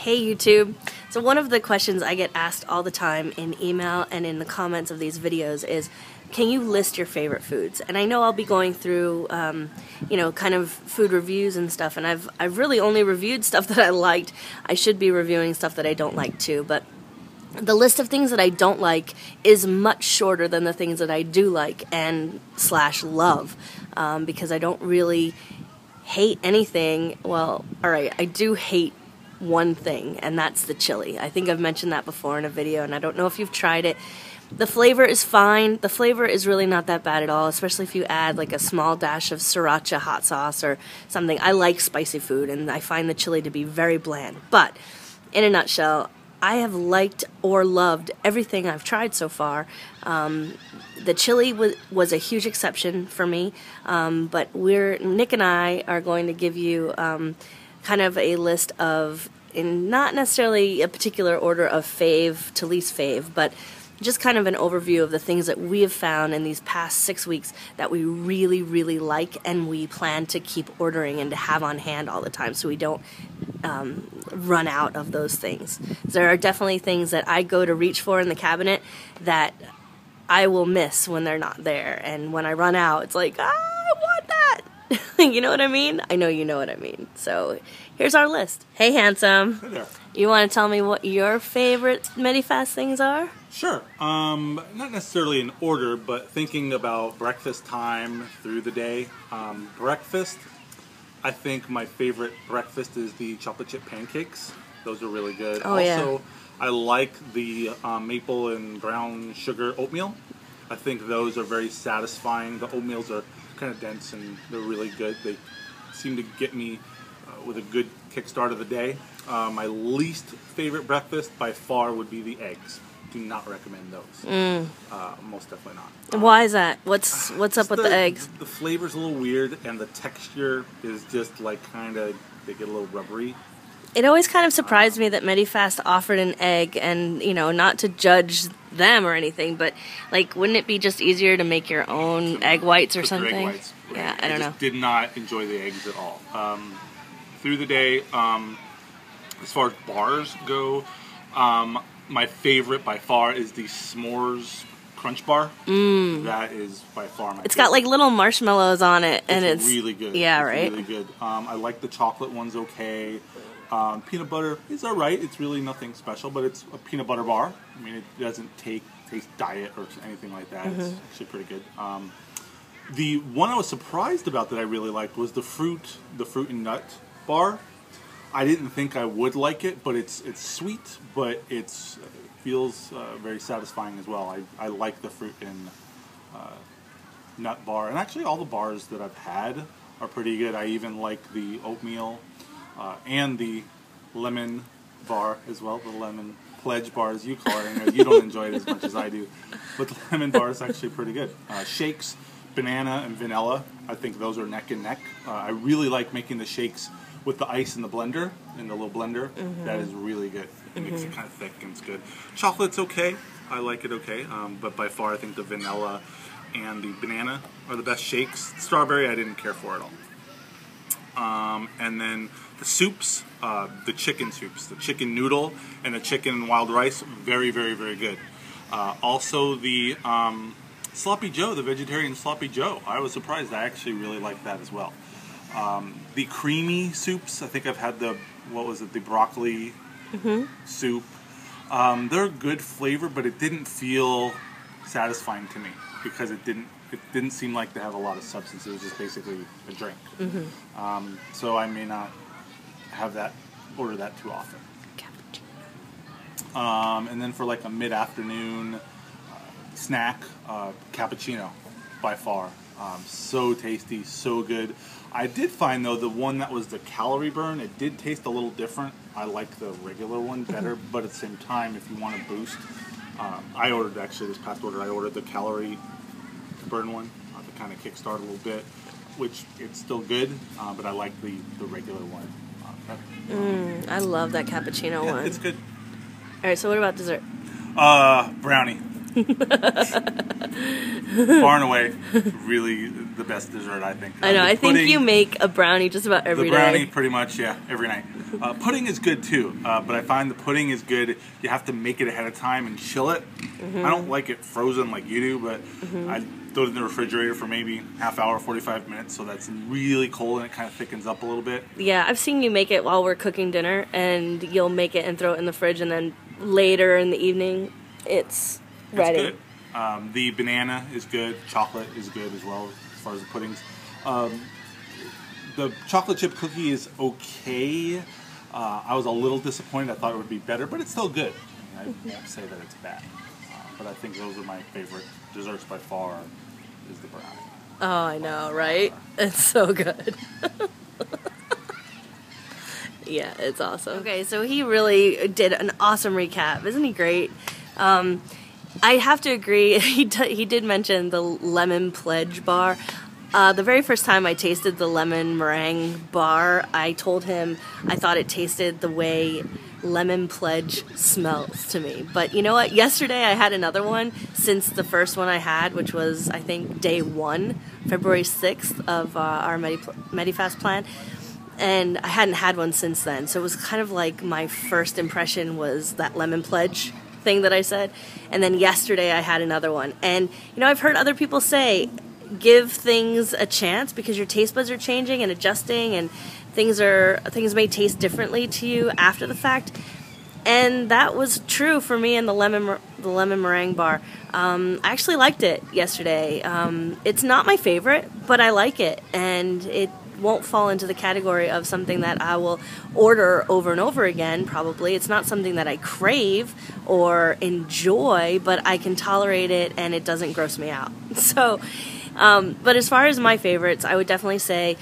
Hey YouTube. So one of the questions I get asked all the time in email and in the comments of these videos is, can you list your favorite foods? And I know I'll be going through, kind of food reviews and stuff, and I've really only reviewed stuff that I liked. I should be reviewing stuff that I don't like too, but the list of things that I don't like is much shorter than the things that I do like and / love, because I don't really hate anything. Well, alright, I do hate one thing, and that's the chili. I think I've mentioned that before in a video, and I don't know if you've tried it. The flavor is fine. The flavor is really not that bad at all, especially if you add like a small dash of sriracha hot sauce or something. I like spicy food, and I find the chili to be very bland. But in a nutshell, I have liked or loved everything I've tried so far. The chili was a huge exception for me, but Nick and I are going to give you kind of a list of, in not necessarily a particular order of fave to least fave, but just kind of an overview of the things that we have found in these past 6 weeks that we really, really like, and we plan to keep ordering and to have on hand all the time so we don't run out of those things. There are definitely things that I go to reach for in the cabinet that I will miss when they're not there, and when I run out, it's like, I want that! You know what I mean? I know you know what I mean. So here's our list. Hey, handsome. Hey there. You want to tell me what your favorite Medifast things are? Sure. Not necessarily in order, but thinking about breakfast time through the day. Breakfast, I think my favorite breakfast is the chocolate chip pancakes. Those are really good. Oh, also, yeah. I like the maple and brown sugar oatmeal. I think those are very satisfying. The oatmeals are kind of dense and they're really good. They seem to get me with a good kickstart of the day. My least favorite breakfast by far would be the eggs. Do not recommend those. Most definitely not. Why is that? What's up with the eggs? The flavor's a little weird, and the texture is just like they get a little rubbery. It always kind of surprised me that Medifast offered an egg, and not to judge them or anything, but like, wouldn't it be just easier to make your own egg whites or something? Egg whites, right. Yeah, I don't know. Did not enjoy the eggs at all. Through the day, as far as bars go, my favorite by far is the S'mores Crunch Bar. That is by far my favorite. It's got like little marshmallows on it, and it's really good. Yeah, it's right? really good. I like the chocolate ones okay. Peanut butter is alright. It's really nothing special, but it's a peanut butter bar. I mean, it doesn't taste diet or anything like that. It's actually pretty good. The one I was surprised about that I really liked was the fruit and nut bar. I didn't think I would like it, but it's sweet, but it feels very satisfying as well. I like the fruit and nut bar, and actually all the bars that I've had are pretty good. I even like the oatmeal and the lemon bar as well, the lemon pledge bar as you call it. I know you don't enjoy it as much as I do, but the lemon bar is actually pretty good. Shakes, banana and vanilla, I think those are neck and neck. I really like making the shakes with the ice in the blender, in the little blender. That is really good. It makes it kind of thick and it's good. Chocolate's okay. I like it okay. But by far I think the vanilla and the banana are the best shakes. Strawberry I didn't care for at all. And then the soups, the chicken soups, the chicken noodle and the chicken and wild rice, very, very, very good. Also the sloppy joe, the vegetarian sloppy joe. I was surprised. I actually really liked that as well. The creamy soups, I think I've had the broccoli soup. They're good flavor, but it didn't feel satisfying to me because it didn't seem like they have a lot of substance. It was just basically a drink. So I may not order that too often. And then for like a mid-afternoon snack, cappuccino by far. So tasty, so good. I did find though the one that was the calorie burn, it did taste a little different. I like the regular one better, but at the same time, if you want to boost, I ordered actually this past order. I ordered the calorie burn one to kind of kickstart a little bit, which it's still good, but I like the regular one better. I love that cappuccino one. It's good. All right, so what about dessert? Brownie. Far and away, really the best dessert, I think. I know. I think you make a brownie just about every day. The brownie, pretty much, yeah, every night. Pudding is good too, but I find the pudding is good. You have to make it ahead of time and chill it. I don't like it frozen like you do, but I throw it in the refrigerator for maybe half hour, 45 minutes, so that's really cold and it kind of thickens up a little bit. Yeah, I've seen you make it while we're cooking dinner, and you'll make it and throw it in the fridge, and then later in the evening, it's ready. It's good. The banana is good. Chocolate is good as well as far as the puddings. The chocolate chip cookie is okay. I was a little disappointed. I thought it would be better, but it's still good. I won't say that it's bad. But I think those are my favorite desserts by far, is the brownie. Oh, I know, right? It's so good. Yeah, it's awesome. Okay, so he really did an awesome recap. Isn't he great? I have to agree, he did mention the lemon pledge bar. The very first time I tasted the lemon meringue bar, I told him I thought it tasted the way lemon pledge smells to me. But you know what? Yesterday I had another one since the first one I had, which was, I think, day 1, February 6th of our Medifast plan. And I hadn't had one since then. So it was kind of like my first impression was that lemon pledge thing that I said. And then yesterday I had another one. And, you know, I've heard other people say, give things a chance because your taste buds are changing and adjusting, and things may taste differently to you after the fact. And that was true for me in the lemon meringue bar. I actually liked it yesterday. It's not my favorite, but I like it, and it won't fall into the category of something that I will order over and over again, probably. It's not something that I crave or enjoy, but I can tolerate it and it doesn't gross me out. So, but as far as my favorites, I would definitely say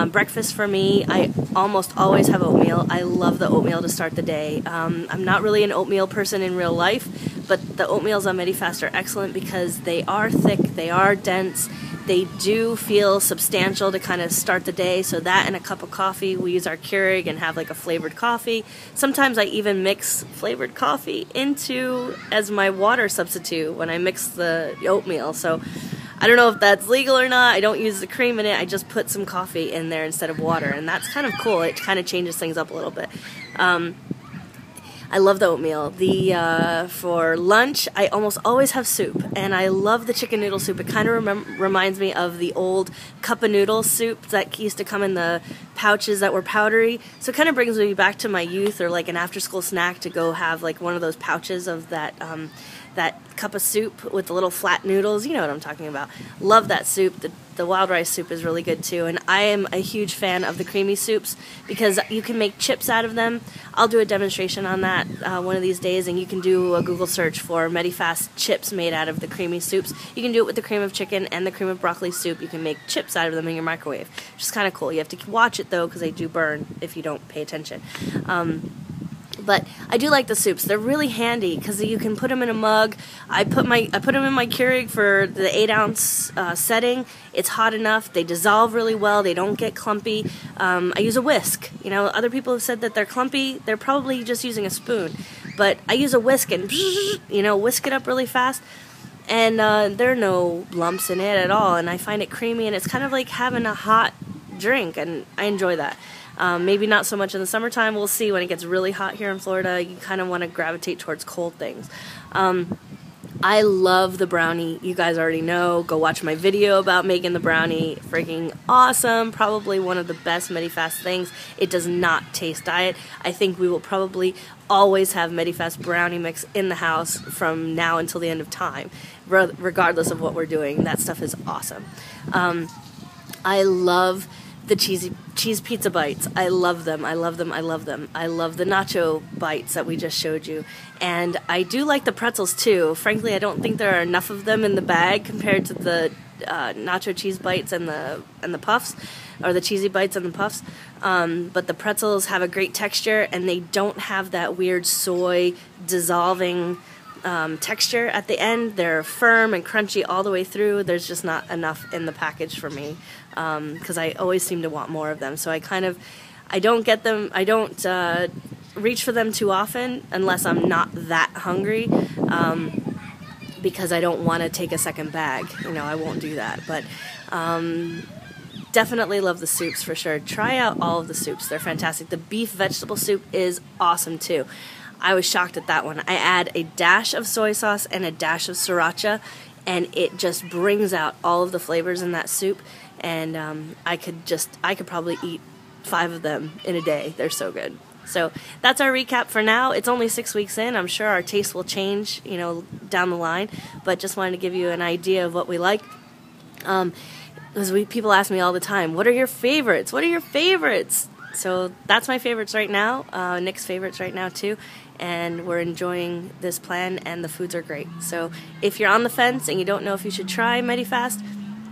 breakfast for me. I almost always have oatmeal. I love the oatmeal to start the day. I'm not really an oatmeal person in real life, but the oatmeals on Medifast are excellent because they are thick, they are dense, they do feel substantial to kind of start the day. So that and a cup of coffee, we use our Keurig and have like a flavored coffee. Sometimes I even mix flavored coffee into as my water substitute when I mix the oatmeal. So I don't know if that's legal or not. I don't use the cream in it. I just put some coffee in there instead of water, and that's kind of cool. It kind of changes things up a little bit. I love the oatmeal. For lunch, I almost always have soup, and I love the chicken noodle soup. It kind of reminds me of the old cup of noodle soup that used to come in the pouches that were powdery. So it kind of brings me back to my youth, or like an after-school snack to go have like one of those pouches of that cup of soup with the little flat noodles. You know what I'm talking about. Love that soup. The wild rice soup is really good too, and I am a huge fan of the creamy soups because you can make chips out of them. I'll do a demonstration on that one of these days, and you can do a Google search for Medifast chips made out of the creamy soups. You can do it with the cream of chicken and the cream of broccoli soup. You can make chips out of them in your microwave, which is kind of cool. You have to watch it though because they do burn if you don't pay attention. But I do like the soups. They're really handy because you can put them in a mug. I put them in my Keurig for the 8-ounce setting. It's hot enough. They dissolve really well. They don't get clumpy. I use a whisk. You know, other people have said that they're clumpy. They're probably just using a spoon. But I use a whisk and, you know, whisk it up really fast. And there are no lumps in it at all. And I find it creamy, and it's kind of like having a hot drink, and I enjoy that. Maybe not so much in the summertime. We'll see when it gets really hot here in Florida. You kind of want to gravitate towards cold things. I love the brownie. You guys already know. Go watch my video about making the brownie. Freaking awesome. Probably one of the best Medifast things. It does not taste diet. I think we will probably always have Medifast brownie mix in the house from now until the end of time, regardless of what we're doing. That stuff is awesome. I love the cheese pizza bites. I love them. I love them. I love them. I love the nacho bites that we just showed you. And I do like the pretzels too. Frankly, I don't think there are enough of them in the bag compared to the nacho cheese bites and the puffs, or the cheesy bites and the puffs. But the pretzels have a great texture, and they don't have that weird soy dissolving texture at the end. They're firm and crunchy all the way through. There's just not enough in the package for me because I always seem to want more of them. So I don't get them. I don't reach for them too often unless I'm not that hungry because I don't want to take a second bag. You know, I won't do that. But definitely love the soups for sure. Try out all of the soups. They're fantastic. The beef vegetable soup is awesome too. I was shocked at that one. I add a dash of soy sauce and a dash of sriracha, and it just brings out all of the flavors in that soup. And I could probably eat 5 of them in a day. They're so good. So that's our recap for now. It's only 6 weeks in. I'm sure our taste will change, down the line. But just wanted to give you an idea of what we like. Because people ask me all the time, what are your favorites? What are your favorites? So that's my favorites right now. Nick's favorites right now too. And we're enjoying this plan, and the foods are great. So if you're on the fence and you don't know if you should try Medifast,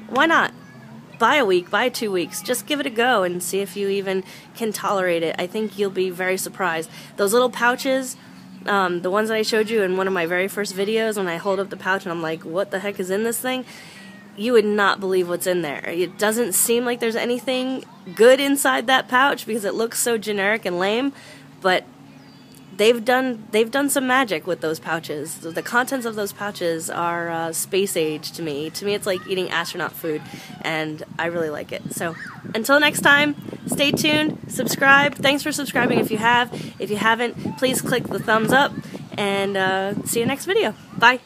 why not? Buy a week, buy 2 weeks. Just give it a go and see if you even can tolerate it. I think you'll be very surprised. Those little pouches, the ones that I showed you in one of my very first videos, when I hold up the pouch and I'm like, what the heck is in this thing? You would not believe what's in there. It doesn't seem like there's anything good inside that pouch because it looks so generic and lame, but they've done some magic with those pouches. The contents of those pouches are space age to me. To me, it's like eating astronaut food, and I really like it. So until next time, stay tuned, subscribe. Thanks for subscribing if you have. If you haven't, please click the thumbs up, and see you next video. Bye.